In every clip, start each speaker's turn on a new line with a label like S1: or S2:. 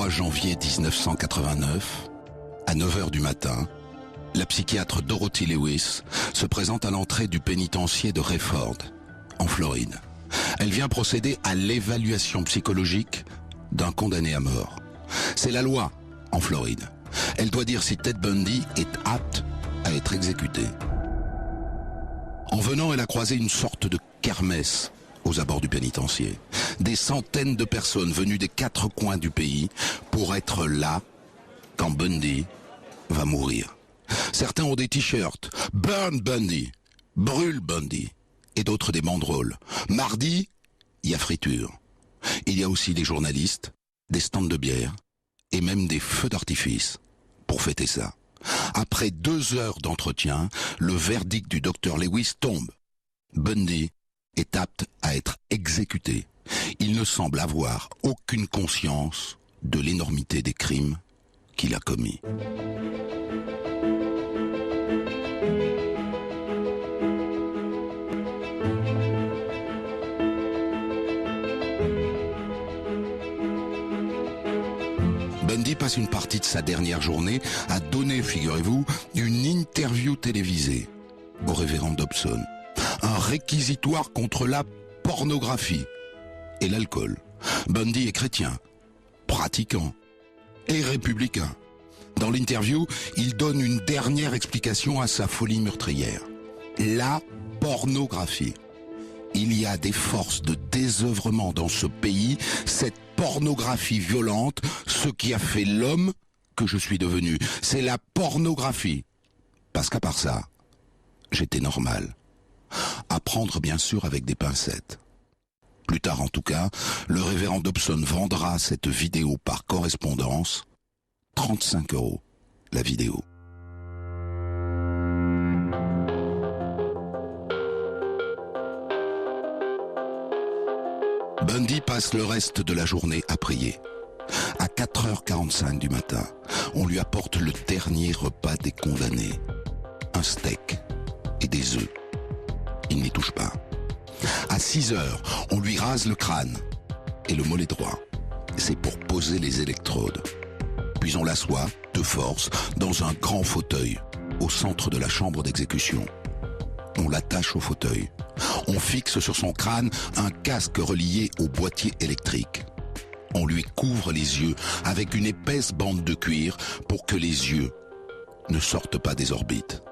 S1: 3 janvier 1989, à 9 h du matin, la psychiatre Dorothy Lewis se présente à l'entrée du pénitencier de Rayford, en Floride. Elle vient procéder à l'évaluation psychologique d'un condamné à mort. C'est la loi en Floride. Elle doit dire si Ted Bundy est apte à être exécuté. En venant, elle a croisé une sorte de kermesse aux abords du pénitencier. Des centaines de personnes venues des 4 coins du pays pour être là quand Bundy va mourir. Certains ont des t-shirts « Burn Bundy »,« Brûle Bundy » et d'autres des banderoles. Mardi, il y a friture. Il y a aussi des journalistes, des stands de bière et même des feux d'artifice pour fêter ça. Après 2 heures d'entretien, le verdict du docteur Lewis tombe. Bundy est apte à être exécuté. Il ne semble avoir aucune conscience de l'énormité des crimes qu'il a commis. Bundy passe une partie de sa dernière journée à donner, figurez-vous, une interview télévisée au révérend Dobson. Un réquisitoire contre la pornographie et l'alcool. Bundy est chrétien, pratiquant et républicain. Dans l'interview, il donne une dernière explication à sa folie meurtrière. La pornographie. Il y a des forces de désœuvrement dans ce pays, cette pornographie violente, ce qui a fait l'homme que je suis devenu. C'est la pornographie. Parce qu'à part ça, j'étais normal. À prendre bien sûr avec des pincettes. Plus tard en tout cas, le révérend Dobson vendra cette vidéo par correspondance, 35 € la vidéo. Bundy passe le reste de la journée à prier. À 4 h 45 du matin, on lui apporte le dernier repas des condamnés. Un steak et des œufs. Il n'y touche pas. À 6 h, on lui rase le crâne et le mollet droit. C'est pour poser les électrodes. Puis on l'assoit, de force, dans un grand fauteuil, au centre de la chambre d'exécution. On l'attache au fauteuil. On fixe sur son crâne un casque relié au boîtier électrique. On lui couvre les yeux avec une épaisse bande de cuir pour que les yeux ne sortent pas des orbites.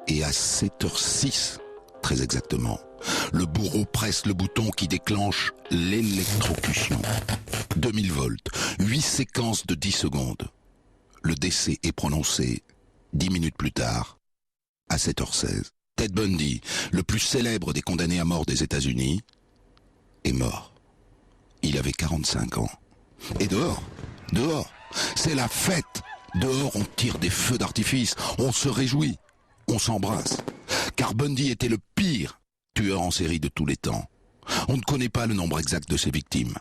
S1: Et à 7 h 06, très exactement, le bourreau presse le bouton qui déclenche l'électrocution. 2000 volts, 8 séquences de 10 secondes. Le décès est prononcé 10 minutes plus tard, à 7 h 16. Ted Bundy, le plus célèbre des condamnés à mort des États-Unis, est mort. Il avait 45 ans. Et dehors, c'est la fête. Dehors, on tire des feux d'artifice, on se réjouit, on s'embrasse. Car Bundy était le pire tueur en série de tous les temps. On ne connaît pas le nombre exact de ses victimes.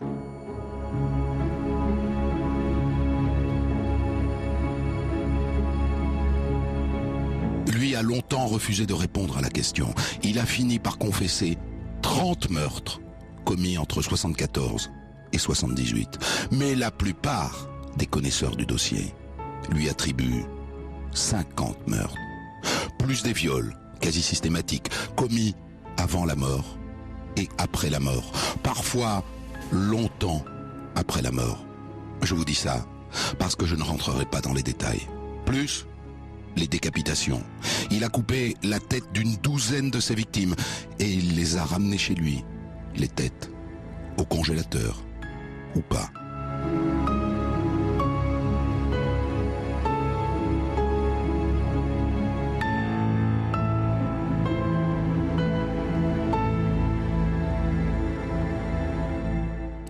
S1: Lui a longtemps refusé de répondre à la question. Il a fini par confesser 30 meurtres commis entre 74 et 78. Mais la plupart des connaisseurs du dossier lui attribuent 50 meurtres. Plus des viols, quasi systématiques, commis avant la mort et après la mort. Parfois longtemps après la mort. Je vous dis ça parce que je ne rentrerai pas dans les détails. Plus les décapitations. Il a coupé la tête d'une douzaine de ses victimes et il les a ramenées chez lui, les têtes, au congélateur ou pas.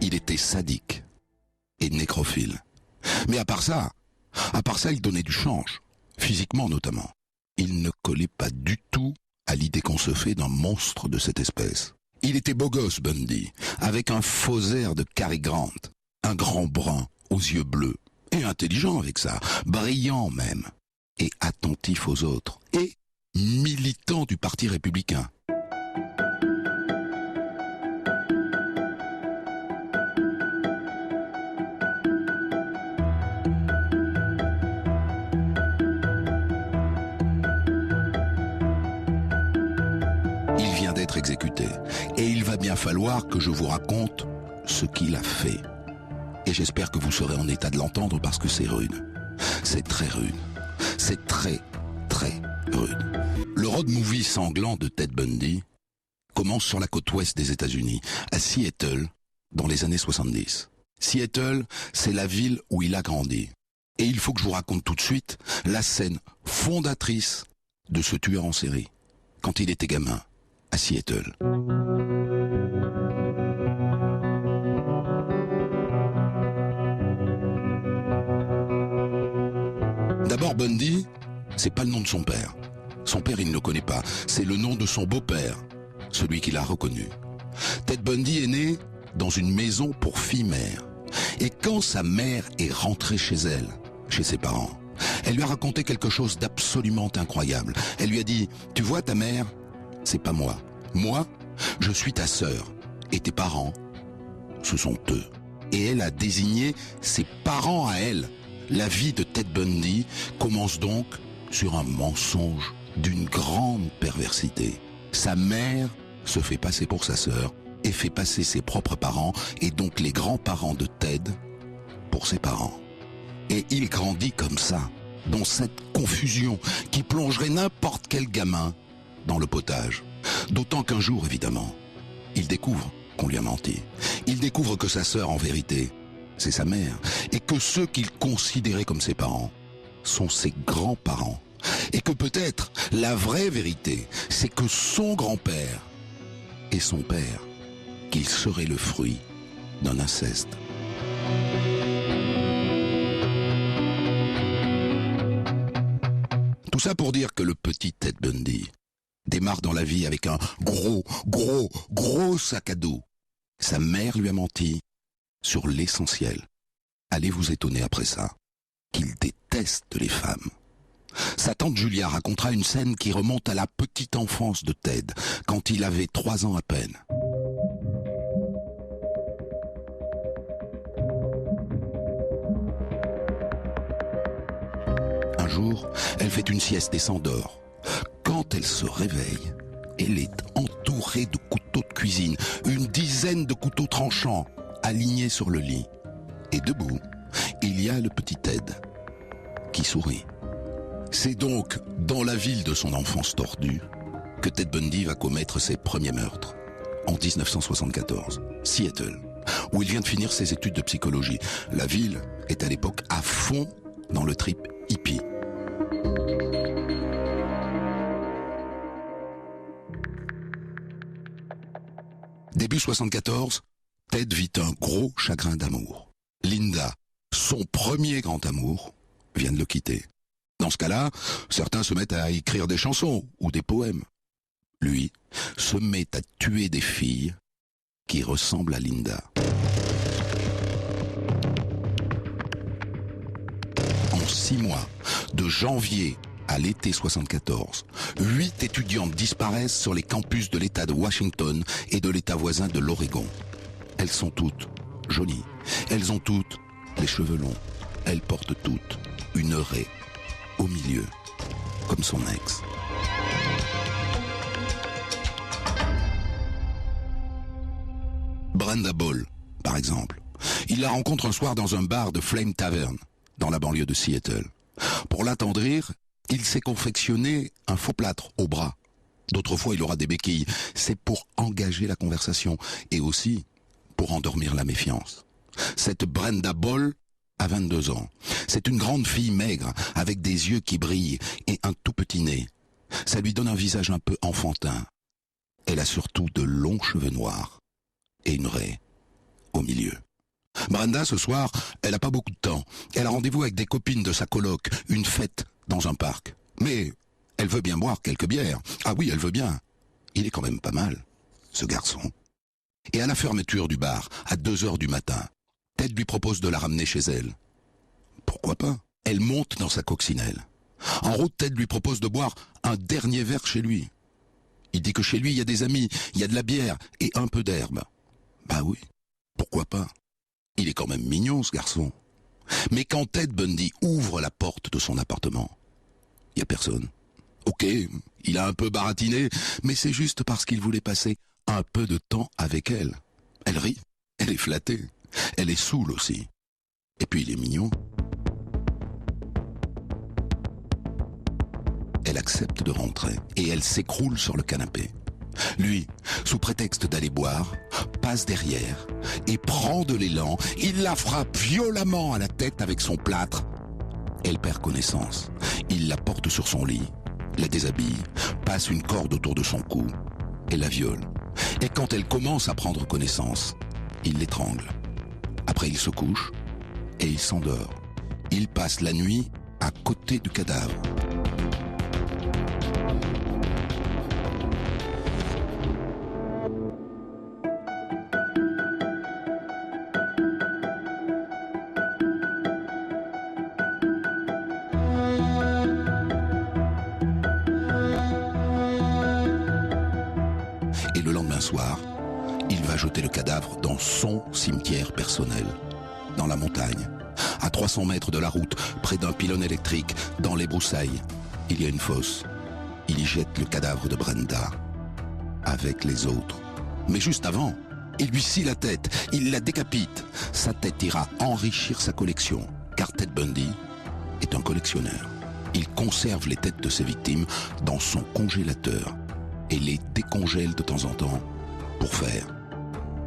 S1: Il était sadique et nécrophile. Mais à part ça, il donnait du change. Physiquement notamment. Il ne collait pas du tout à l'idée qu'on se fait d'un monstre de cette espèce. Il était beau gosse, Bundy, avec un faux air de Cary Grant, un grand brun aux yeux bleus, et intelligent avec ça, brillant même, et attentif aux autres, et militant du Parti républicain. être exécuté. Et il va bien falloir que je vous raconte ce qu'il a fait. Et j'espère que vous serez en état de l'entendre parce que c'est rude. C'est très rude. C'est très, très rude. Le road movie sanglant de Ted Bundy commence sur la côte ouest des États-Unis, à Seattle, dans les années 70. Seattle, c'est la ville où il a grandi. Et il faut que je vous raconte tout de suite la scène fondatrice de ce tueur en série, quand il était gamin, à Seattle. D'abord, Bundy, c'est pas le nom de son père. Son père, il ne le connaît pas. C'est le nom de son beau-père, celui qu'il a reconnu. Ted Bundy est né dans une maison pour filles-mères. Et quand sa mère est rentrée chez elle, chez ses parents, elle lui a raconté quelque chose d'absolument incroyable. Elle lui a dit, tu vois ta mère, c'est pas moi. Moi, je suis ta sœur. Et tes parents, ce sont eux. Et elle a désigné ses parents à elle. La vie de Ted Bundy commence donc sur un mensonge d'une grande perversité. Sa mère se fait passer pour sa sœur et fait passer ses propres parents et donc les grands-parents de Ted pour ses parents. Et il grandit comme ça, dans cette confusion qui plongerait n'importe quel gamin dans le potage. D'autant qu'un jour, évidemment, il découvre qu'on lui a menti. Il découvre que sa sœur, en vérité, c'est sa mère, et que ceux qu'il considérait comme ses parents sont ses grands-parents. Et que peut-être la vraie vérité, c'est que son grand-père et son père, qu'il serait le fruit d'un inceste. Tout ça pour dire que le petit Ted Bundy démarre dans la vie avec un gros sac à dos. Sa mère lui a menti sur l'essentiel. Allez vous étonner après ça qu'il déteste les femmes. Sa tante Julia racontera une scène qui remonte à la petite enfance de Ted, quand il avait 3 ans à peine. Un jour, elle fait une sieste et s'endort. Quand elle se réveille, elle est entourée de couteaux de cuisine, une dizaine de couteaux tranchants alignés sur le lit. Et debout, il y a le petit Ted qui sourit. C'est donc dans la ville de son enfance tordue que Ted Bundy va commettre ses premiers meurtres. En 1974, Seattle, où il vient de finir ses études de psychologie. La ville est à l'époque à fond dans le trip hippie. Début 74, Ted vit un gros chagrin d'amour. Linda, son premier grand amour, vient de le quitter. Dans ce cas-là, certains se mettent à écrire des chansons ou des poèmes. Lui se met à tuer des filles qui ressemblent à Linda. En 6 mois, de janvier à l'été 74, 8 étudiantes disparaissent sur les campus de l'État de Washington et de l'État voisin de l'Oregon. Elles sont toutes jolies. Elles ont toutes les cheveux longs. Elles portent toutes une raie au milieu, comme son ex. Brenda Ball, par exemple. Il la rencontre un soir dans un bar de Flame Tavern, dans la banlieue de Seattle. Pour l'attendrir, il s'est confectionné un faux plâtre au bras. D'autres fois, il aura des béquilles. C'est pour engager la conversation et aussi pour endormir la méfiance. Cette Brenda Ball a 22 ans. C'est une grande fille maigre, avec des yeux qui brillent et un tout petit nez. Ça lui donne un visage un peu enfantin. Elle a surtout de longs cheveux noirs et une raie au milieu. Brenda, ce soir, elle n'a pas beaucoup de temps. Elle a rendez-vous avec des copines de sa coloc, une fête dans un parc. Mais elle veut bien boire quelques bières. Ah oui, elle veut bien. Il est quand même pas mal, ce garçon. Et à la fermeture du bar, à 2h du matin, Ted lui propose de la ramener chez elle. Pourquoi pas? Elle monte dans sa coccinelle. En route, Ted lui propose de boire un dernier verre chez lui. Il dit que chez lui, il y a des amis, il y a de la bière et un peu d'herbe. Bah oui, pourquoi pas? Il est quand même mignon, ce garçon. Mais quand Ted Bundy ouvre la porte de son appartement, il n'y a personne. Ok, il a un peu baratiné, mais c'est juste parce qu'il voulait passer un peu de temps avec elle. Elle rit, elle est flattée, elle est saoule aussi. Et puis il est mignon. Elle accepte de rentrer et elle s'écroule sur le canapé. Lui, sous prétexte d'aller boire, passe derrière et prend de l'élan. Il la frappe violemment à la tête avec son plâtre. Elle perd connaissance. Il la porte sur son lit, la déshabille, passe une corde autour de son cou et la viole. Et quand elle commence à prendre connaissance, il l'étrangle. Après, il se couche et il s'endort. Il passe la nuit à côté du cadavre. Et le lendemain soir, il va jeter le cadavre dans son cimetière personnel, dans la montagne, à 300 mètres de la route, près d'un pylône électrique, dans les broussailles. Il y a une fosse. Il y jette le cadavre de Brenda, avec les autres. Mais juste avant, il lui scie la tête, il la décapite. Sa tête ira enrichir sa collection, car Ted Bundy est un collectionneur. Il conserve les têtes de ses victimes dans son congélateur et les décongèle de temps en temps pour faire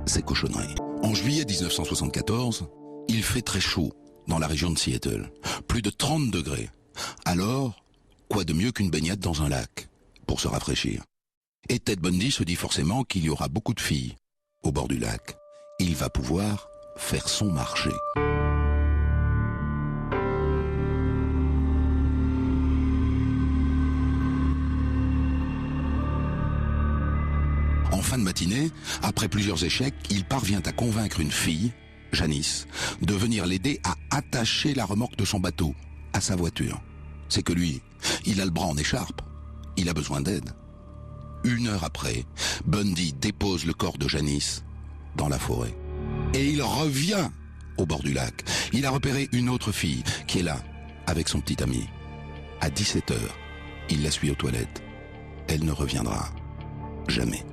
S1: ses cochonneries. En juillet 1974, il fait très chaud dans la région de Seattle, plus de 30 degrés. Alors, quoi de mieux qu'une baignade dans un lac pour se rafraîchir? Et Ted Bundy se dit forcément qu'il y aura beaucoup de filles au bord du lac. Il va pouvoir faire son marché. En fin de matinée, après plusieurs échecs, il parvient à convaincre une fille, Janice, de venir l'aider à attacher la remorque de son bateau à sa voiture. C'est que lui, il a le bras en écharpe. Il a besoin d'aide. 1 heure après, Bundy dépose le corps de Janice dans la forêt. Et il revient au bord du lac. Il a repéré une autre fille qui est là, avec son petit ami. À 17 heures, il la suit aux toilettes. Elle ne reviendra jamais.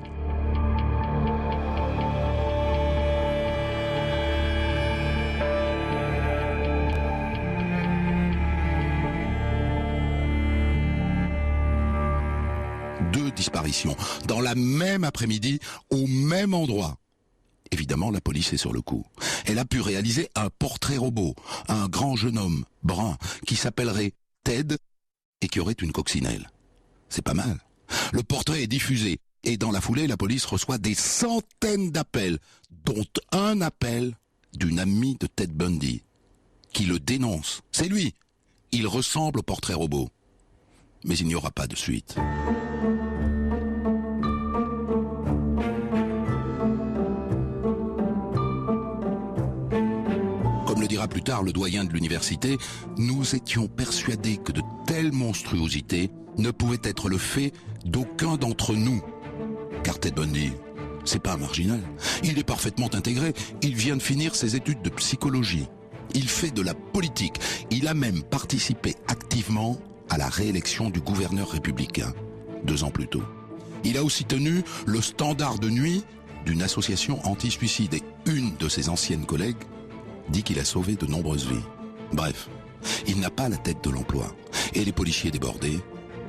S1: Disparition, dans la même après-midi, au même endroit. Évidemment, la police est sur le coup. Elle a pu réaliser un portrait robot, un grand jeune homme, brun, qui s'appellerait Ted et qui aurait une coccinelle. C'est pas mal. Le portrait est diffusé et dans la foulée, la police reçoit des centaines d'appels, dont un appel d'une amie de Ted Bundy, qui le dénonce. C'est lui. Il ressemble au portrait robot. Mais il n'y aura pas de suite. Comme le dira plus tard le doyen de l'université, nous étions persuadés que de telles monstruosités ne pouvaient être le fait d'aucun d'entre nous. Car Ted Bundy, c'est pas un marginal. Il est parfaitement intégré. Il vient de finir ses études de psychologie. Il fait de la politique. Il a même participé activement à la réélection du gouverneur républicain, 2 ans plus tôt. Il a aussi tenu le standard de nuit d'une association anti-suicide et une de ses anciennes collègues dit qu'il a sauvé de nombreuses vies. Bref, il n'a pas la tête de l'emploi et les policiers débordés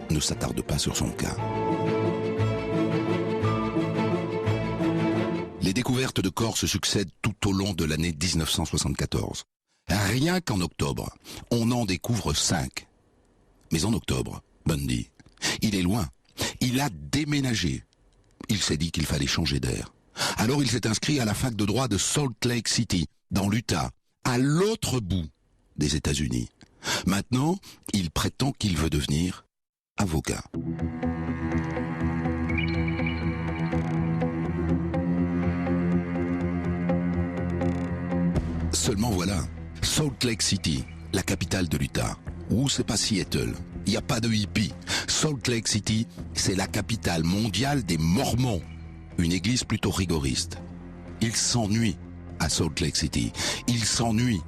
S1: ne s'attardent pas sur son cas. Les découvertes de corps se succèdent tout au long de l'année 1974. Rien qu'en octobre, on en découvre 5. Mais en octobre, Bundy, il est loin. Il a déménagé. Il s'est dit qu'il fallait changer d'air. Alors il s'est inscrit à la fac de droit de Salt Lake City, dans l'Utah, à l'autre bout des États-Unis. Maintenant, il prétend qu'il veut devenir avocat. Seulement voilà, Salt Lake City, la capitale de l'Utah. Ou c'est pas Seattle, il n'y a pas de hippie. Salt Lake City, c'est la capitale mondiale des Mormons, une église plutôt rigoriste. Il s'ennuie à Salt Lake City, il s'ennuie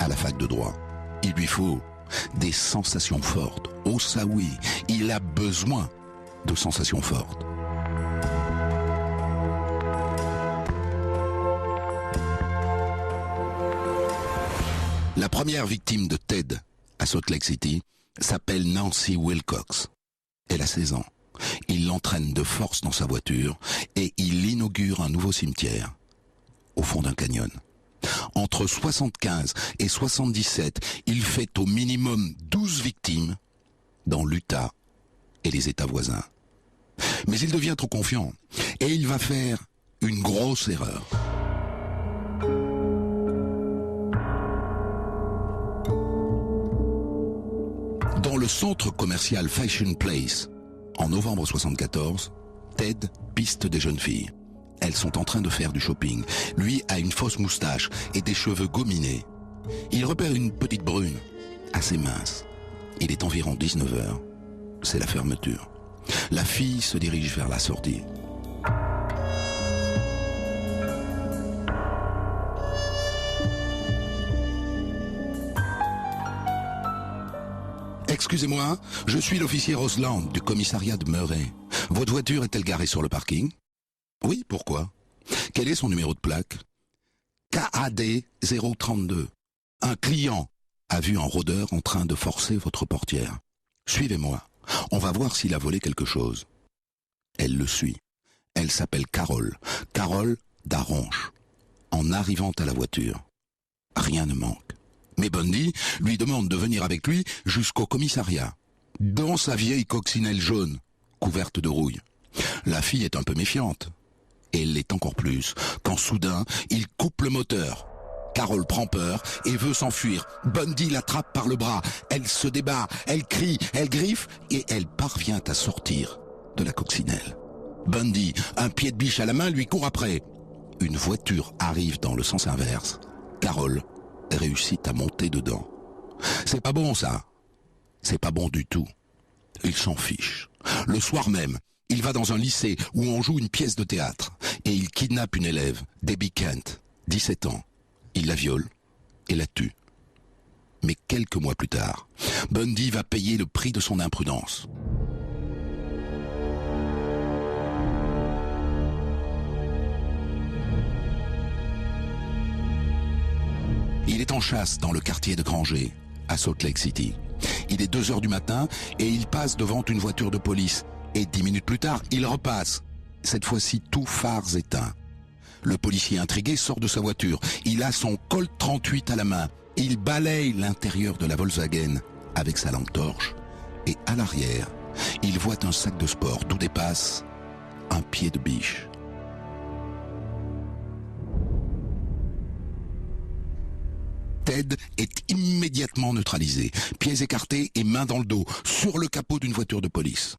S1: à la fac de droit. Il lui faut des sensations fortes. Oh ça oui, il a besoin de sensations fortes. La première victime de Ted à Salt Lake City s'appelle Nancy Wilcox. Elle a 16 ans. Il l'entraîne de force dans sa voiture et il inaugure un nouveau cimetière au fond d'un canyon. Entre 75 et 77, il fait au minimum 12 victimes dans l'Utah et les États voisins. Mais il devient trop confiant et il va faire une grosse erreur. Dans le centre commercial Fashion Place, en novembre 74, Ted piste des jeunes filles. Elles sont en train de faire du shopping. Lui a une fausse moustache et des cheveux gominés. Il repère une petite brune, assez mince. Il est environ 19h. C'est la fermeture. La fille se dirige vers la sortie. Excusez-moi, je suis l'officier Roseland du commissariat de Murray. Votre voiture est-elle garée sur le parking? Oui, pourquoi? Quel est son numéro de plaque? KAD 032. Un client a vu un rôdeur en train de forcer votre portière. Suivez-moi. On va voir s'il a volé quelque chose. Elle le suit. Elle s'appelle Carole. Carole d'Arronche. En arrivant à la voiture, rien ne manque. Mais Bundy lui demande de venir avec lui jusqu'au commissariat, dans sa vieille coccinelle jaune, couverte de rouille. La fille est un peu méfiante. Et elle l'est encore plus, quand soudain, il coupe le moteur. Carole prend peur et veut s'enfuir. Bundy l'attrape par le bras. Elle se débat, elle crie, elle griffe et elle parvient à sortir de la coccinelle. Bundy, un pied de biche à la main, lui court après. Une voiture arrive dans le sens inverse. Carole réussit à monter dedans. C'est pas bon ça. C'est pas bon du tout. Il s'en fiche. Le soir même, il va dans un lycée où on joue une pièce de théâtre et il kidnappe une élève, Debbie Kent, 17 ans. Il la viole et la tue. Mais quelques mois plus tard, Bundy va payer le prix de son imprudence. Il est en chasse dans le quartier de Granger, à Salt Lake City. Il est 2h du matin et il passe devant une voiture de police. Et 10 minutes plus tard, il repasse. Cette fois-ci, tous phares éteints. Le policier intrigué sort de sa voiture. Il a son Colt 38 à la main. Il balaye l'intérieur de la Volkswagen avec sa lampe torche. Et à l'arrière, il voit un sac de sport d'où dépasse un pied de biche. Ted est immédiatement neutralisé, pieds écartés et mains dans le dos, sur le capot d'une voiture de police.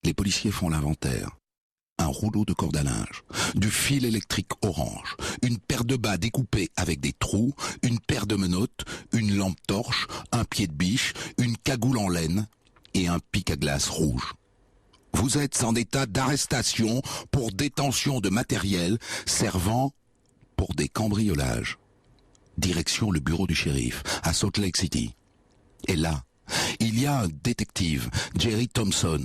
S1: Les policiers font l'inventaire. Un rouleau de corde à linge, du fil électrique orange, une paire de bas découpés avec des trous, une paire de menottes, une lampe torche, un pied de biche, une cagoule en laine et un pic à glace rouge. Vous êtes en état d'arrestation pour détention de matériel servant pour des cambriolages. Direction le bureau du shérif, à Salt Lake City. Et là, il y a un détective, Jerry Thompson,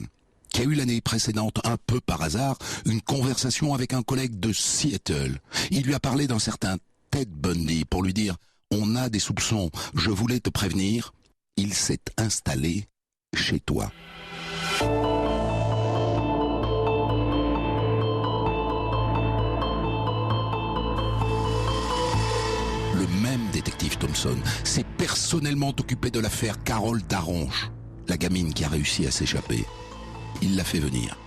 S1: qui a eu l'année précédente, un peu par hasard, une conversation avec un collègue de Seattle. Il lui a parlé d'un certain Ted Bundy pour lui dire « On a des soupçons, je voulais te prévenir, il s'est installé chez toi. » Le même détective Thompson s'est personnellement occupé de l'affaire Carole d'Arronche, la gamine qui a réussi à s'échapper. Il l'a fait venir.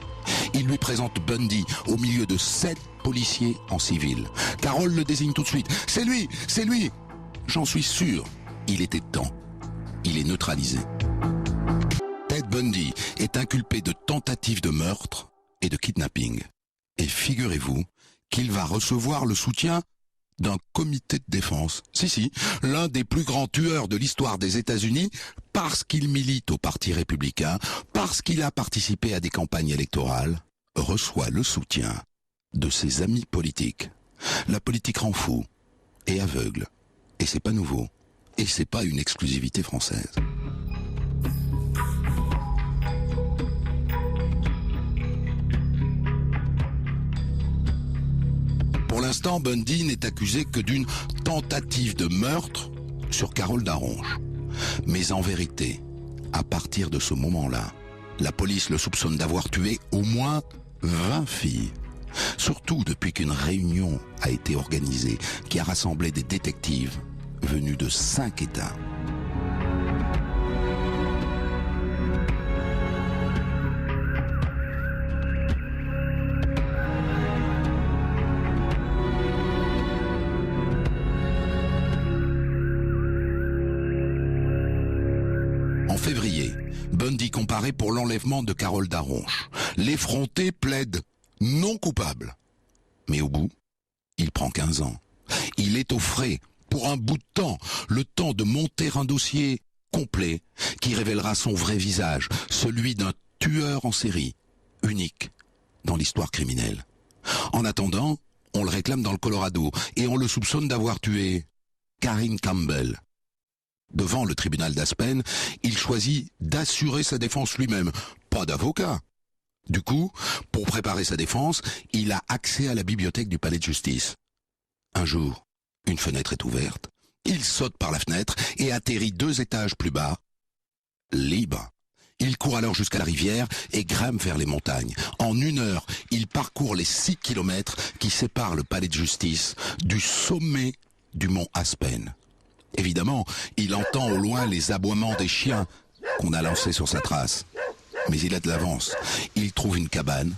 S1: Il lui présente Bundy au milieu de 7 policiers en civil. Carole le désigne tout de suite. « C'est lui, c'est lui !» J'en suis sûr, il était temps. Il est neutralisé. Ted Bundy est inculpé de tentative de meurtre et de kidnapping. Et figurez-vous qu'il va recevoir le soutien d'un comité de défense. Si, l'un des plus grands tueurs de l'histoire des États-Unis, parce qu'il milite au Parti républicain, parce qu'il a participé à des campagnes électorales, reçoit le soutien de ses amis politiques. La politique rend fou et aveugle. Et c'est pas nouveau. Et c'est pas une exclusivité française. l'instant, Bundy n'est accusé que d'une tentative de meurtre sur Carole Darronche. Mais en vérité, à partir de ce moment-là, la police le soupçonne d'avoir tué au moins 20 filles. Surtout depuis qu'une réunion a été organisée qui a rassemblé des détectives venus de 5 États. En février, Bundy comparaît pour l'enlèvement de Carole Darronche. L'effronté plaide non coupable. Mais au bout, il prend 15 ans. Il est au frais pour un bout de temps, le temps de monter un dossier complet qui révélera son vrai visage, celui d'un tueur en série, unique dans l'histoire criminelle. En attendant, on le réclame dans le Colorado et on le soupçonne d'avoir tué Karine Campbell. Devant le tribunal d'Aspen, il choisit d'assurer sa défense lui-même, pas d'avocat. Du coup, pour préparer sa défense, il a accès à la bibliothèque du palais de justice. Un jour, une fenêtre est ouverte, il saute par la fenêtre et atterrit 2 étages plus bas, libre. Il court alors jusqu'à la rivière et grimpe vers les montagnes. En 1 heure, il parcourt les 6 kilomètres qui séparent le palais de justice du sommet du mont Aspen. Évidemment, il entend au loin les aboiements des chiens qu'on a lancés sur sa trace. Mais il a de l'avance. Il trouve une cabane,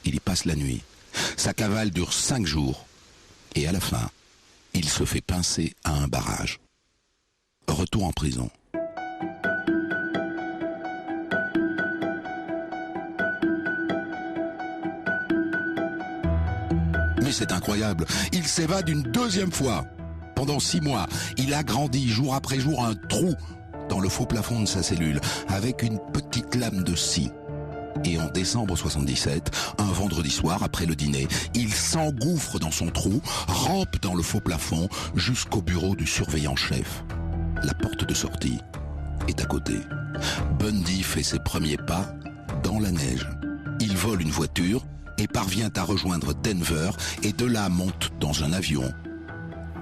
S1: il y passe la nuit. Sa cavale dure 5 jours. Et à la fin, il se fait pincer à un barrage. Retour en prison. Mais c'est incroyable, il s'évade une 2e fois. Pendant 6 mois, il agrandit jour après jour un trou dans le faux plafond de sa cellule avec une petite lame de scie. Et en décembre 77, un vendredi soir après le dîner, il s'engouffre dans son trou, rampe dans le faux plafond jusqu'au bureau du surveillant-chef. La porte de sortie est à côté. Bundy fait ses premiers pas dans la neige. Il vole une voiture et parvient à rejoindre Denver et de là monte dans un avion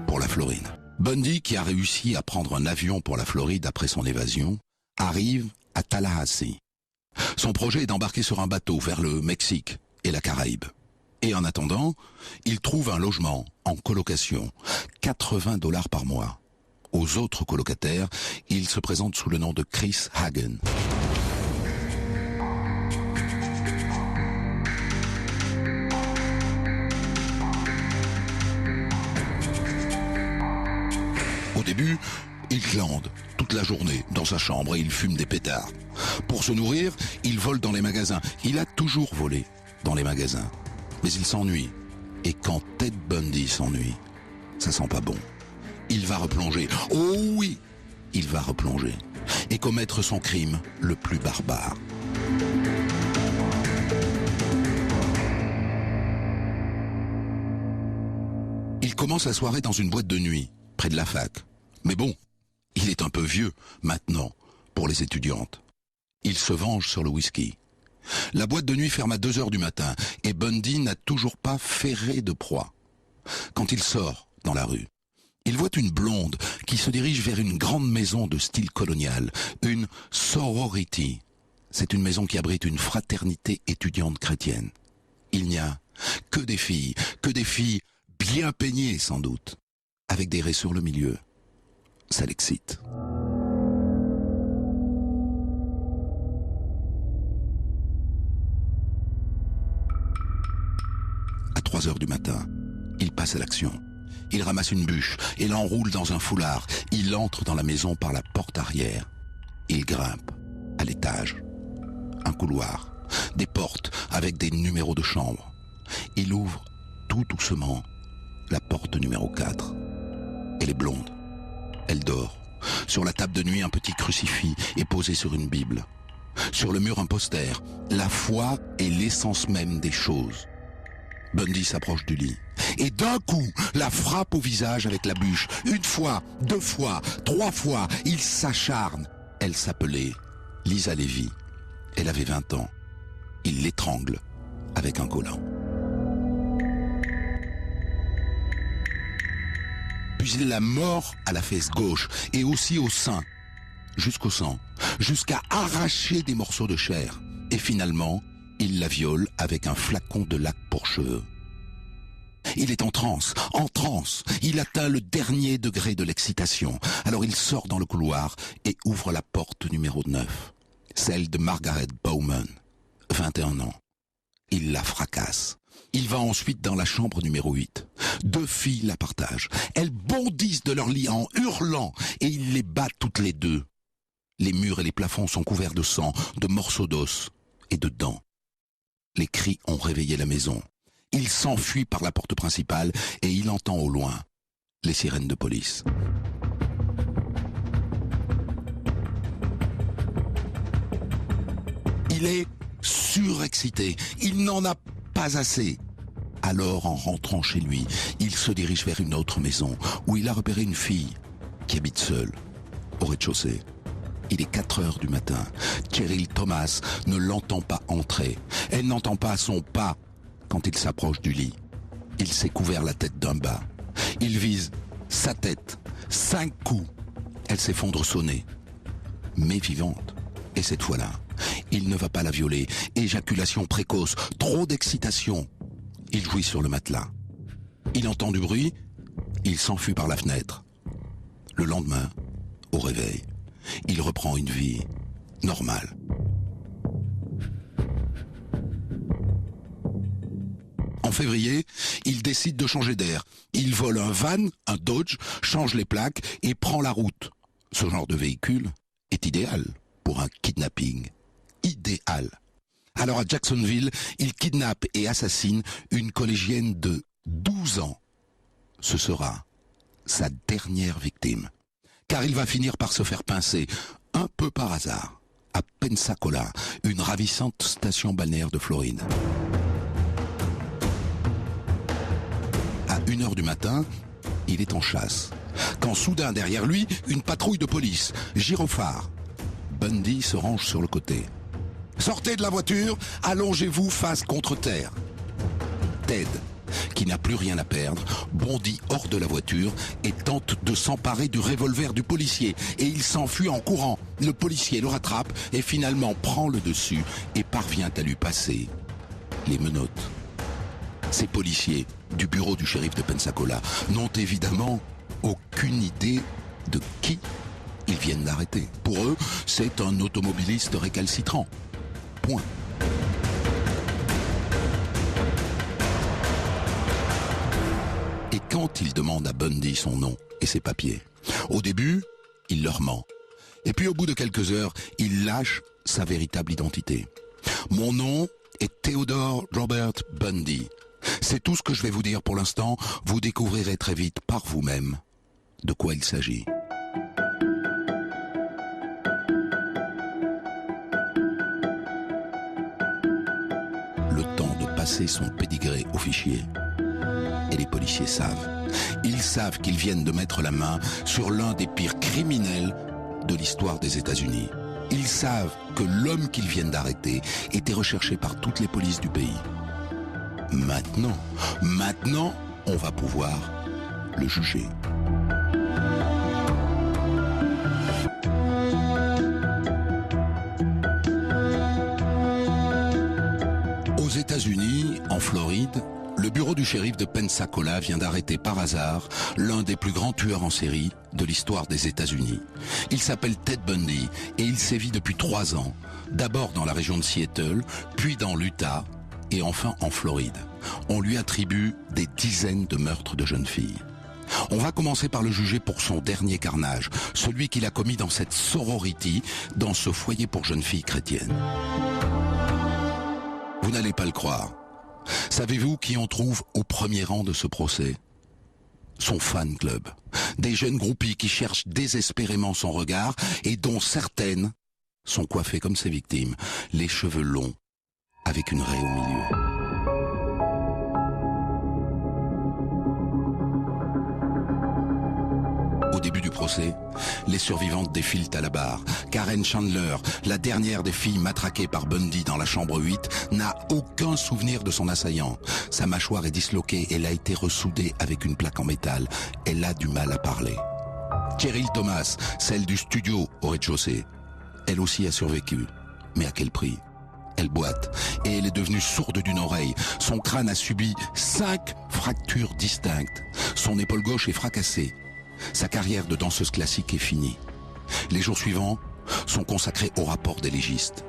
S1: pour la Floride. Bundy, qui a réussi à prendre un avion pour la Floride après son évasion, arrive à Tallahassee. Son projet est d'embarquer sur un bateau vers le Mexique et la Caraïbe. Et en attendant, il trouve un logement en colocation, $80 par mois. Aux autres colocataires, il se présente sous le nom de Chris Hagen. Au début, il glande toute la journée dans sa chambre et il fume des pétards. Pour se nourrir, il vole dans les magasins. Il a toujours volé dans les magasins. Mais il s'ennuie. Et quand Ted Bundy s'ennuie, ça sent pas bon. Il va replonger. Oh oui, il va replonger. Et commettre son crime le plus barbare. Il commence la soirée dans une boîte de nuit, près de la fac. Mais bon, il est un peu vieux, maintenant, pour les étudiantes. Il se venge sur le whisky. La boîte de nuit ferme à 2 heures du matin et Bundy n'a toujours pas ferré de proie. Quand il sort dans la rue, il voit une blonde qui se dirige vers une grande maison de style colonial, une sorority. C'est une maison qui abrite une fraternité étudiante chrétienne. Il n'y a que des filles bien peignées sans doute, avec des raies sur le milieu. Ça l'excite. À 3 heures du matin, il passe à l'action. Il ramasse une bûche et l'enroule dans un foulard. Il entre dans la maison par la porte arrière. Il grimpe à l'étage. Un couloir, des portes avec des numéros de chambre. Il ouvre tout doucement la porte numéro 4. Elle est blonde. Elle dort. Sur la table de nuit, un petit crucifix est posé sur une Bible. Sur le mur, un poster. La foi est l'essence même des choses. Bundy s'approche du lit. Et d'un coup, la frappe au visage avec la bûche. 1 fois, 2 fois, 3 fois, il s'acharne. Elle s'appelait Lisa Levy. Elle avait 20 ans. Il l'étrangle avec un collant. puis il la mord à la fesse gauche et aussi au sein, jusqu'au sang, jusqu'à arracher des morceaux de chair. Et finalement, il la viole avec un flacon de lac pour cheveux. Il est en transe, il atteint le dernier degré de l'excitation. Alors il sort dans le couloir et ouvre la porte numéro 9, celle de Margaret Bowman, 21 ans. Il la fracasse. Il va ensuite dans la chambre numéro 8. 2 filles la partagent. Elles bondissent de leur lit en hurlant et il les bat toutes les deux. Les murs et les plafonds sont couverts de sang, de morceaux d'os et de dents. Les cris ont réveillé la maison. Il s'enfuit par la porte principale et il entend au loin les sirènes de police. Il est surexcité. Il n'en a pas assez. Alors, en rentrant chez lui, il se dirige vers une autre maison où il a repéré une fille qui habite seule, au rez-de-chaussée. Il est 4 heures du matin. Cheryl Thomas ne l'entend pas entrer. Elle n'entend pas son pas quand il s'approche du lit. Il s'est couvert la tête d'un bas. Il vise sa tête. 5 coups. Elle s'effondre sonnée, mais vivante. Et cette fois-là, il ne va pas la violer. Éjaculation précoce, trop d'excitation. Il jouit sur le matelas. Il entend du bruit, il s'enfuit par la fenêtre. Le lendemain, au réveil, il reprend une vie normale. En février, il décide de changer d'air. Il vole un van, un Dodge, change les plaques et prend la route. Ce genre de véhicule est idéal pour un kidnapping. Idéal. Alors à Jacksonville, il kidnappe et assassine une collégienne de 12 ans. Ce sera sa dernière victime. Car il va finir par se faire pincer, un peu par hasard, à Pensacola, une ravissante station balnéaire de Floride. À 1h du matin, il est en chasse. Quand soudain, derrière lui, une patrouille de police, gyrophare. Bundy se range sur le côté. « Sortez de la voiture, allongez-vous face contre terre. » Ted, qui n'a plus rien à perdre, bondit hors de la voiture et tente de s'emparer du revolver du policier. Et il s'enfuit en courant. Le policier le rattrape et finalement prend le dessus et parvient à lui passer les menottes. Ces policiers du bureau du shérif de Pensacola n'ont évidemment aucune idée de qui ils viennent d'arrêter. Pour eux, c'est un automobiliste récalcitrant. Point. Et quand ils demandent à Bundy son nom et ses papiers, au début, il leur ment. Et puis au bout de quelques heures, il lâche sa véritable identité. Mon nom est Theodore Robert Bundy. C'est tout ce que je vais vous dire pour l'instant. Vous découvrirez très vite par vous-même de quoi il s'agit. Le temps de passer son pédigré au fichier. Et les policiers savent. Ils savent qu'ils viennent de mettre la main sur l'un des pires criminels de l'histoire des États-Unis. Ils savent que l'homme qu'ils viennent d'arrêter était recherché par toutes les polices du pays. Maintenant, on va pouvoir le juger. Aux États-Unis, en Floride, le bureau du shérif de Pensacola vient d'arrêter par hasard l'un des plus grands tueurs en série de l'histoire des États-Unis. Il s'appelle Ted Bundy et il sévit depuis 3 ans, d'abord dans la région de Seattle, puis dans l'Utah et enfin en Floride. On lui attribue des dizaines de meurtres de jeunes filles. On va commencer par le juger pour son dernier carnage, celui qu'il a commis dans cette sorority, dans ce foyer pour jeunes filles chrétiennes. Vous n'allez pas le croire. Savez-vous qui on trouve au premier rang de ce procès? Son fan club. Des jeunes groupies qui cherchent désespérément son regard et dont certaines sont coiffées comme ses victimes, les cheveux longs, avec une raie au milieu. Au début du procès, procès, les survivantes défilent à la barre. Karen Chandler, la dernière des filles matraquées par Bundy dans la chambre 8, n'a aucun souvenir de son assaillant. Sa mâchoire est disloquée, elle a été ressoudée avec une plaque en métal. Elle a du mal à parler. Cheryl Thomas, celle du studio au rez-de-chaussée, elle aussi a survécu. Mais à quel prix ? Elle boite et elle est devenue sourde d'une oreille. Son crâne a subi 5 fractures distinctes. Son épaule gauche est fracassée. Sa carrière de danseuse classique est finie. Les jours suivants sont consacrés au rapport des légistes.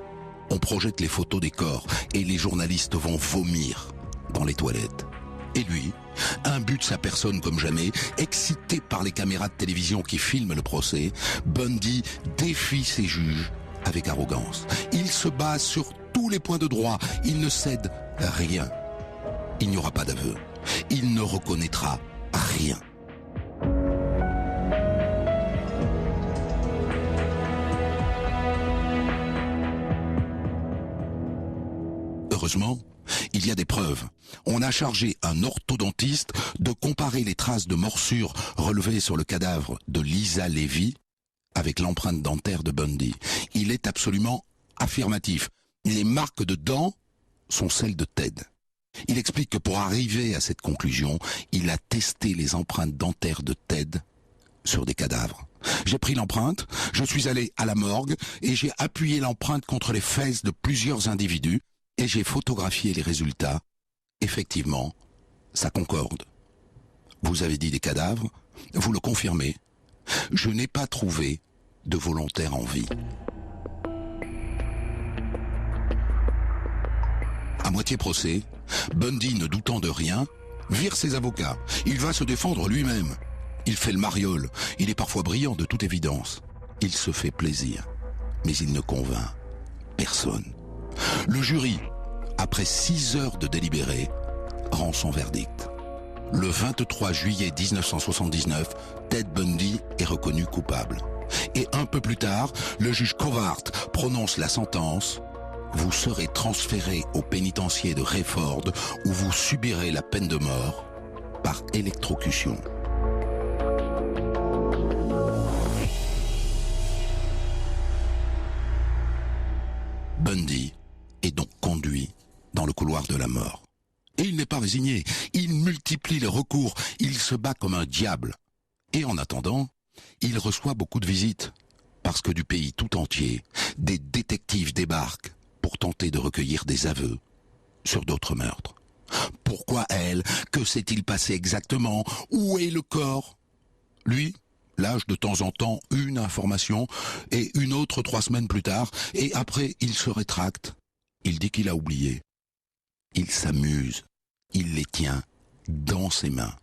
S1: On projette les photos des corps et les journalistes vont vomir dans les toilettes. Et lui, imbu de sa personne comme jamais, excité par les caméras de télévision qui filment le procès, Bundy défie ses juges avec arrogance. Il se base sur tous les points de droit. Il ne cède rien. Il n'y aura pas d'aveu. Il ne reconnaîtra rien. Heureusement, il y a des preuves. On a chargé un orthodontiste de comparer les traces de morsures relevées sur le cadavre de Lisa Levy avec l'empreinte dentaire de Bundy. Il est absolument affirmatif. Les marques de dents sont celles de Ted. Il explique que pour arriver à cette conclusion, il a testé les empreintes dentaires de Ted sur des cadavres. J'ai pris l'empreinte, je suis allé à la morgue et j'ai appuyé l'empreinte contre les fesses de plusieurs individus et j'ai photographié les résultats. Effectivement, ça concorde. Vous avez dit des cadavres, vous le confirmez. Je n'ai pas trouvé de volontaire en vie. À moitié procès, Bundy, ne doutant de rien, vire ses avocats. Il va se défendre lui-même. Il fait le mariole. Il est parfois brillant de toute évidence. Il se fait plaisir. Mais il ne convainc personne. Le jury, après 6 heures de délibéré, rend son verdict. Le 23 juillet 1979, Ted Bundy est reconnu coupable. Et un peu plus tard, le juge Covart prononce la sentence. Vous serez transféré au pénitencier de Rayford où vous subirez la peine de mort par électrocution. Bundy est donc conduit dans le couloir de la mort. Et il n'est pas résigné, il multiplie les recours, il se bat comme un diable. Et en attendant, il reçoit beaucoup de visites, parce que du pays tout entier, des détectives débarquent pour tenter de recueillir des aveux sur d'autres meurtres. Pourquoi elle? Que s'est-il passé exactement? Où est le corps? Lui lâche de temps en temps une information et une autre 3 semaines plus tard, et après il se rétracte. Il dit qu'il a oublié. Il s'amuse. Il les tient dans ses mains.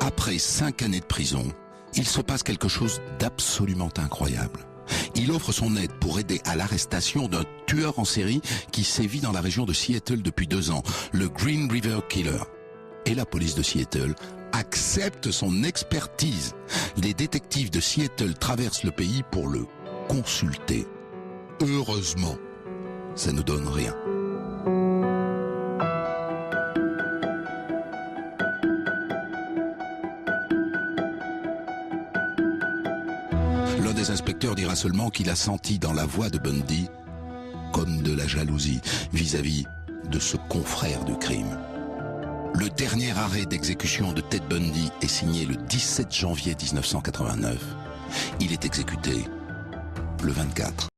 S1: Après 5 années de prison, il se passe quelque chose d'absolument incroyable. Il offre son aide pour aider à l'arrestation d'un tueur en série qui sévit dans la région de Seattle depuis 2 ans, le Green River Killer. Et la police de Seattle accepte son expertise. Les détectives de Seattle traversent le pays pour le consulter. Heureusement, ça ne donne rien. L'un des inspecteurs dira seulement qu'il a senti dans la voix de Bundy comme de la jalousie vis-à-vis de ce confrère du crime. Le dernier arrêt d'exécution de Ted Bundy est signé le 17 janvier 1989. Il est exécuté le 24.